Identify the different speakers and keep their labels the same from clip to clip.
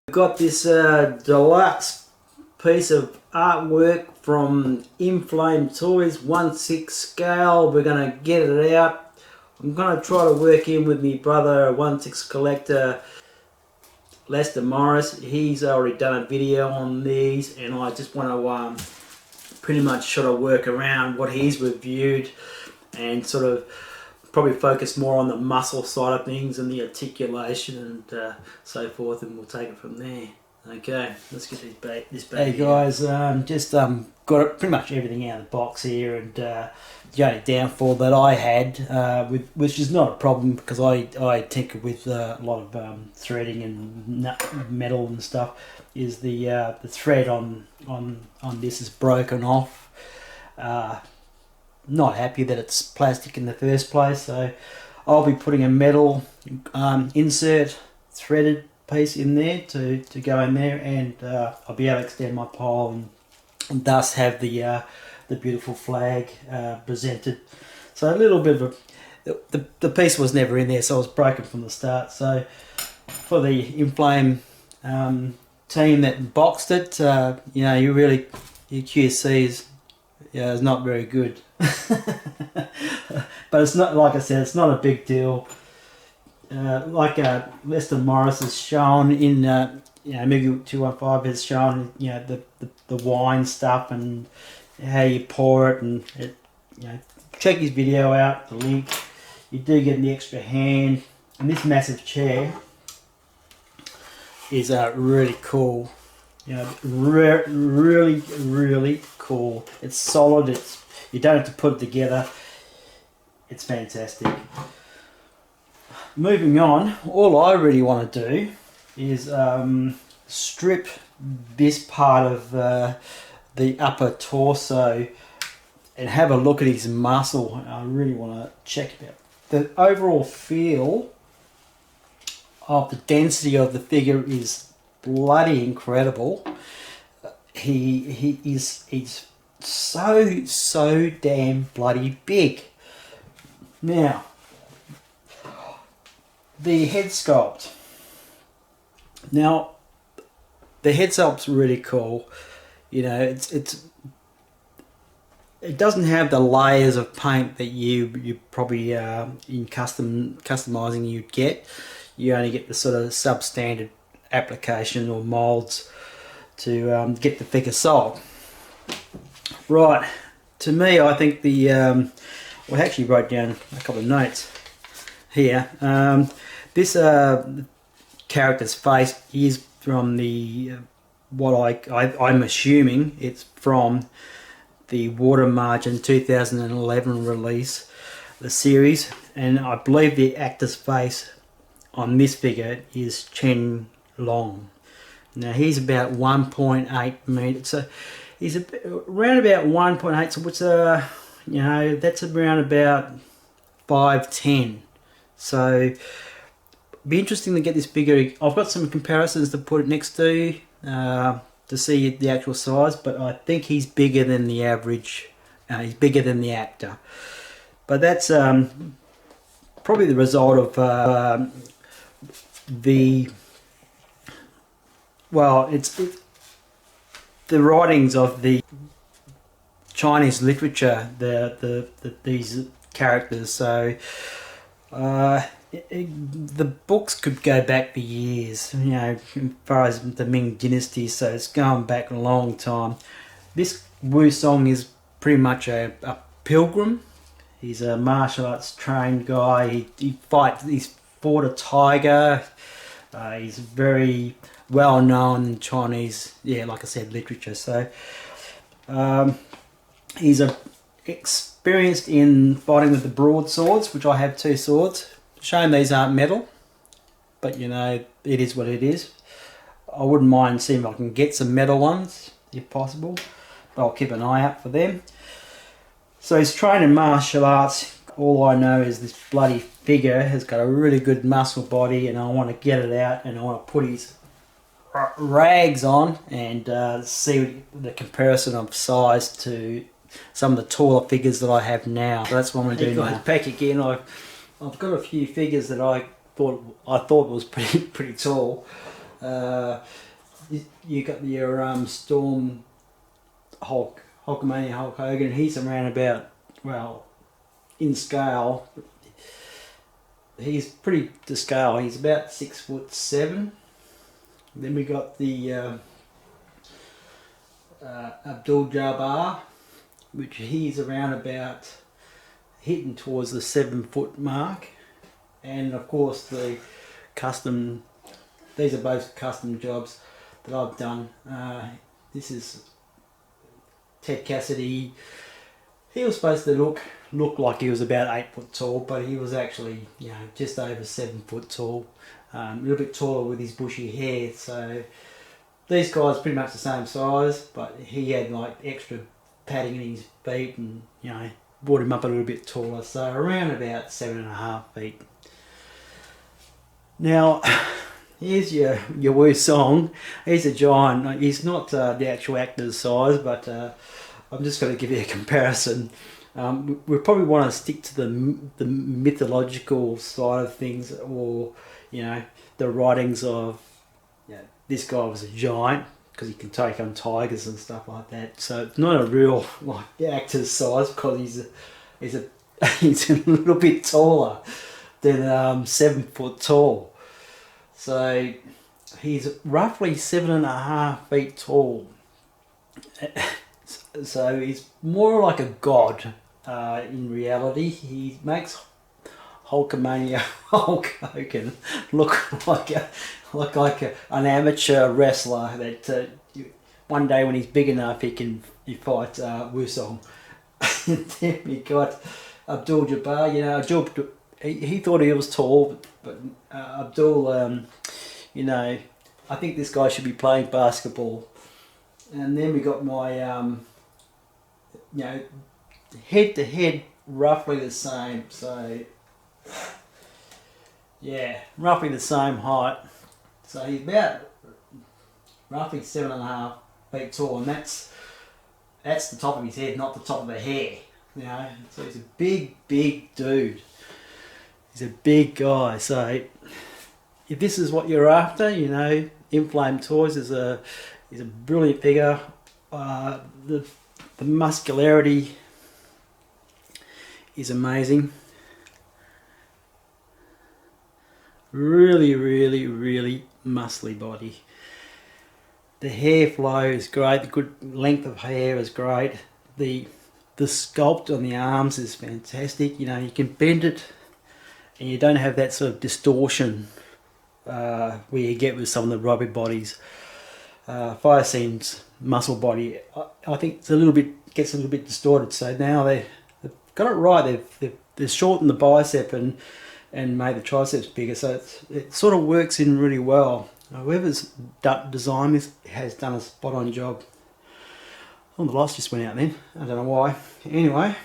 Speaker 1: We've got this deluxe piece of artwork from Inflame Toys, 1/6 scale. We're going to get it out. I'm going to try to work in with my brother, 1/6 collector, Lester Morris. He's already done a video on these, and I just want to pretty much sort of work around what he's reviewed and sort of probably focus more on the muscle side of things and the articulation and so forth, and we'll take it from there. Okay, let's get this back. Hey guys, just got pretty much everything out of the box here, and the only downfall that I had, which is not a problem because I tinker with a lot of threading and metal and stuff, is the thread on this is broken off. Not happy that it's plastic in the first place, so I'll be putting a metal insert threaded piece in there to go in there, and I'll be able to extend my pole and thus have the beautiful flag presented. So a little bit of the piece was never in there, so it was broken from the start. So for the Inflame team that boxed it, you know, your QC is not very good. But it's not, like I said, it's not a big deal. Like Lester Morris has shown in you know, maybe 215 has shown, you know, the wine stuff and how you pour it, and it, you know, check his video out, the link. You do get the extra hand, and this massive chair is really cool. You know, really cool. It's solid. You don't have to put it together. It's fantastic. Moving on, all I really want to do is strip this part of the upper torso and have a look at his muscle. I really want to check it out. The overall feel of the density of the figure is bloody incredible. He's so damn bloody big. Now, the head sculpt. Now, the head sculpt's really cool. You know, it doesn't have the layers of paint that you probably in customizing you'd get. You only get the sort of substandard application or molds to get the figure sold. Right, to me, I think the well, I actually wrote down a couple of notes here. This character's face is from the what I'm assuming it's from the Water Margin 2011 release, the series, and I believe the actor's face on this figure is Chen Long. Now he's about 1.8 meters, so he's around about 1.8, so which you know, that's around about 5'10". So be interesting to get this figure. I've got some comparisons to put it next to see the actual size, but I think he's bigger than the average. He's bigger than the actor, but that's probably the result of it's the writings of the Chinese literature, these characters. So the books could go back for years, you know, as far as the Ming Dynasty, so it's going back a long time. This Wu Song is pretty much a pilgrim. He's a martial arts trained guy. He's fought a tiger. He's very well known in Chinese, yeah, like I said, literature. So he's experienced in fighting with the broadswords, which I have 2 swords. Shame these aren't metal, but you know, it is what it is. I wouldn't mind seeing if I can get some metal ones, if possible, but I'll keep an eye out for them. So he's trained in martial arts. All I know is this bloody figure has got a really good muscle body, and I want to get it out, and I want to put his rags on and see the comparison of size to some of the taller figures that I have now. So that's what I'm going to do now. Back again, I've got a few figures that I thought was pretty tall. You got your Storm Hulkamania Hulk Hogan. He's around about, well, in scale, he's pretty to scale. He's about 6'7". Then we got the Abdul Jabbar, which he's around about hitting towards the 7 foot mark. And of course the custom, these are both custom jobs that I've done. This is Ted Cassidy. He was supposed to look like he was about 8 foot tall, but he was actually, you know, just over 7 foot tall. A little bit taller with his bushy hair. So these guys are pretty much the same size, but he had like extra padding in his feet, and you know, brought him up a little bit taller. So around about 7.5 feet. Now, here's your Wu Song. He's a giant. He's not the actual actor's size, but I'm just going to give you a comparison. We probably want to stick to the mythological side of things, or you know, the writings of, you know, this guy was a giant because he can take on tigers and stuff like that. So it's not a real like actor's size, because he's a he's a little bit taller than 7 foot tall. So he's roughly 7.5 feet tall. So he's more like a god in reality. He makes Hulkamania Hulk Hogan look like an amateur wrestler that one day when he's big enough he fights Wusong. Then we got Abdul Jabbar. You know, he thought he was tall, but Abdul, you know, I think this guy should be playing basketball. And then we got my, you know, head to head, roughly the same. So, yeah, roughly the same height. So he's about roughly 7.5 feet tall, and that's the top of his head, not the top of the hair. You know, so he's a big dude. He's a big guy. So if this is what you're after, you know, Inflame Toys is a brilliant figure. The muscularity is amazing. Really muscly body. The hair flow is great. The good length of hair is great. The sculpt on the arms is fantastic. You know, you can bend it and you don't have that sort of distortion where you get with some of the rubber bodies. Fire Scene's muscle body, I think it's gets a little bit distorted. So now they've got it right. They've shortened the bicep and made the triceps bigger. So it sort of works in really well. Whoever's designed this has done a spot on job. Oh, the lights just went out then. I don't know why. Anyway,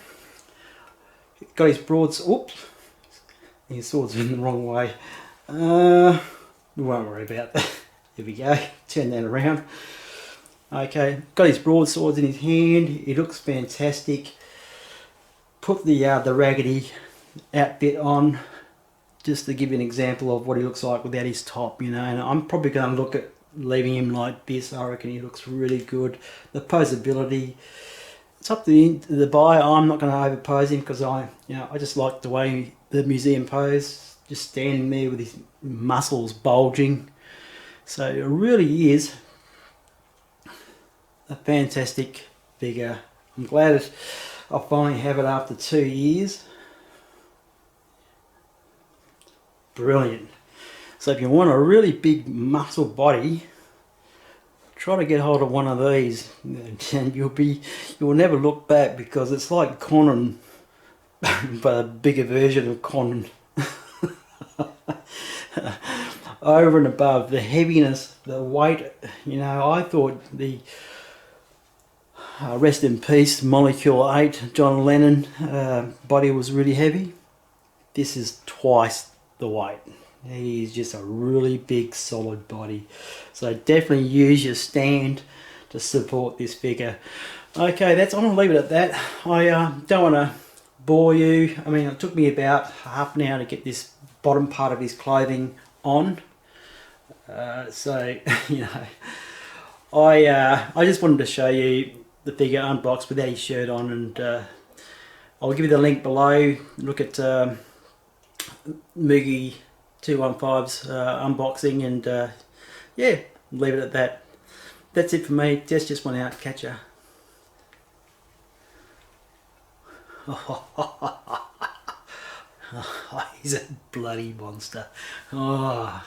Speaker 1: got his broads. Oops, his sword's in the wrong way. We won't worry about that. There we go. Turn that around. Okay, got his broadswords in his hand. He looks fantastic. Put the raggedy outfit on, just to give you an example of what he looks like without his top, you know. And I'm probably going to look at leaving him like this. I reckon he looks really good. The posability, it's up to the buyer. I'm not going to overpose him because I just like the way the museum pose, just standing there with his muscles bulging. So it really is a fantastic figure. I'm glad I finally have it after 2 years. Brilliant. So if you want a really big muscle body, try to get hold of one of these, and you'll never look back, because it's like Conan, but a bigger version of Conan. Over and above the heaviness, the weight, you know, I thought the rest in peace Molecule 8 John Lennon body was really heavy. This is twice the weight. He's just a really big solid body. So definitely use your stand to support this figure. Okay, I'm going to leave it at that. I don't want to bore you. I mean, it took me about half an hour to get this bottom part of his clothing on. So you know, I just wanted to show you the figure unboxed without his shirt on, and I'll give you the link below. Look at Moogie 215's unboxing, and yeah, leave it at that. That's it for me. Just went out to catch her. Oh, he's a bloody monster. Oh.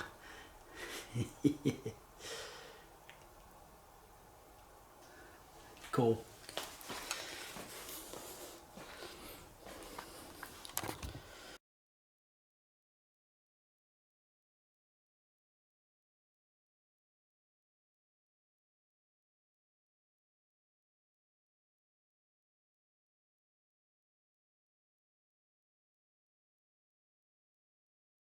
Speaker 1: Cool.